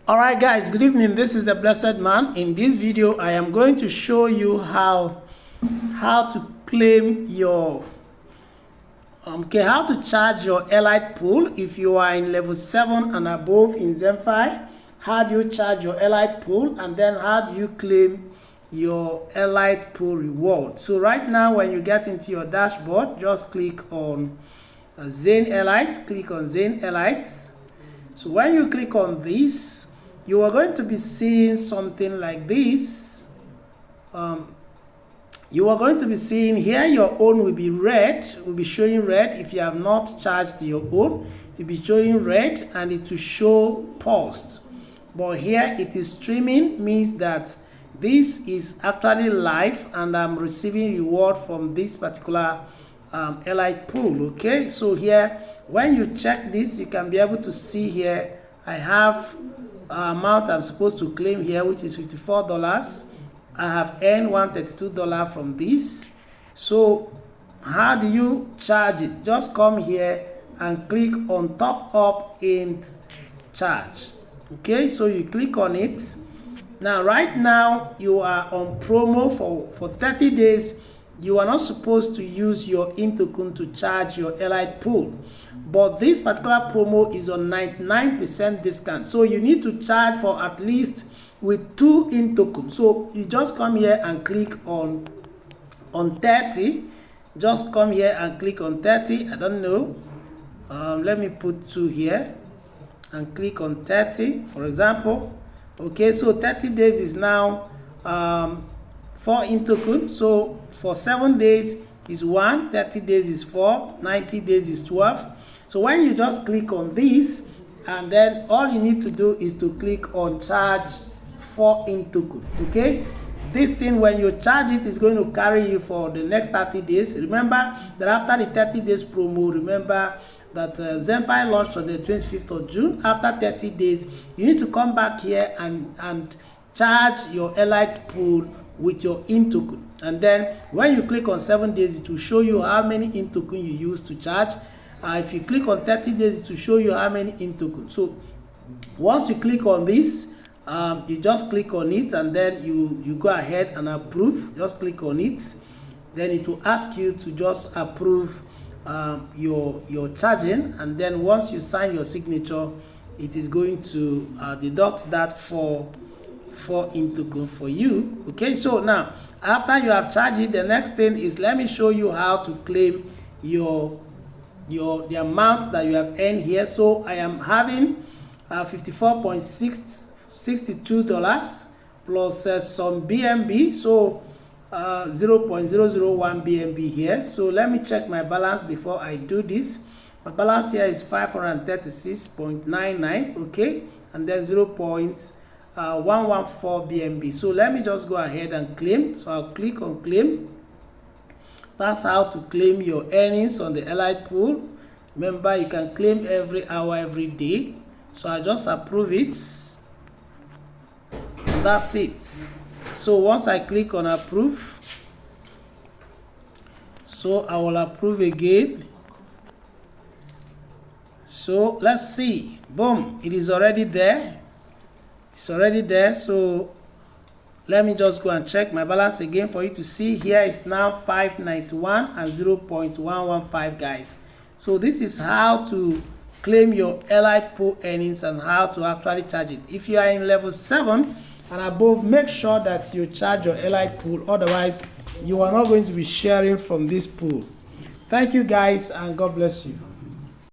Alright guys, good evening. This is the Blessed Man. In this video I am going to show you how to claim your how to charge your Elite Pool if you are in level 7 and above in ZenFi. How do you charge your Elite Pool, and then how do you claim your Elite Pool reward? So right now when you get into your dashboard, just click on Zen Elite, click on Zen Elite. So when you click on this, you are going to be seeing something like this. You are going to be seeing here your own will be red, will be showing red. If you have not charged your own, it will be showing red and it will show paused. But here it is streaming, means that this is actually live and I'm receiving reward from this particular Elite Pool. Okay, so here when you check this, you can be able to see here I have amount I'm supposed to claim here, which is $54. I have earned $132 from this. So how do you charge it? Just come here and click on top up and charge. Okay, so you click on it. Now right now you are on promo for 30 days. You are not supposed to use your in-token to charge your Elite Pool, but this particular promo is on 99% discount, so you need to charge for at least with 2 in-tokens. So you just come here and click on 30. Just come here and click on 30. I don't know, let me put 2 here and click on 30 for example. Okay, so 30 days is now 4 in-token. So for 7 days is 1, 30 days is 4, 90 days is 12. So when you just click on this, and then all you need to do is to click on charge 4 in-token. Okay, this thing, when you charge it, is going to carry you for the next 30 days. Remember that after the 30 days promo, remember that ZenFi launched on the 25th of June. After 30 days, you need to come back here and charge your Elite Pool with your in-token, and then when you click on 7 days, it will show you how many in-token you use to charge. If you click on 30 days, it will show you how many in-token. So once you click on this, you just click on it, and then you go ahead and approve. Just click on it, then it will ask you to just approve your charging, and then once you sign your signature, it is going to deduct that for in-token for you. Okay, so now after you have charged it, the next thing is, let me show you how to claim the amount that you have earned here. So I am having $54.62 plus some BNB, so 0.001 BNB here. So let me check my balance before I do this. My balance here is 536.99. okay, and then 0.114 BNB. So let me just go ahead and claim. So I'll click on claim. That's how to claim your earnings on the Elite Pool. Remember, you can claim every hour, every day. So I just approve it. That's it. So once I click on approve, so I will approve again. So let's see. Boom, it is already there. It's already there. So let me just go and check my balance again for you to see. Here is now 591 and 0.115, guys. So this is how to claim your Elite Pool earnings and how to actually charge it. If you are in level 7 and above, make sure that you charge your Elite Pool, otherwise you are not going to be sharing from this pool. Thank you guys, and God bless you.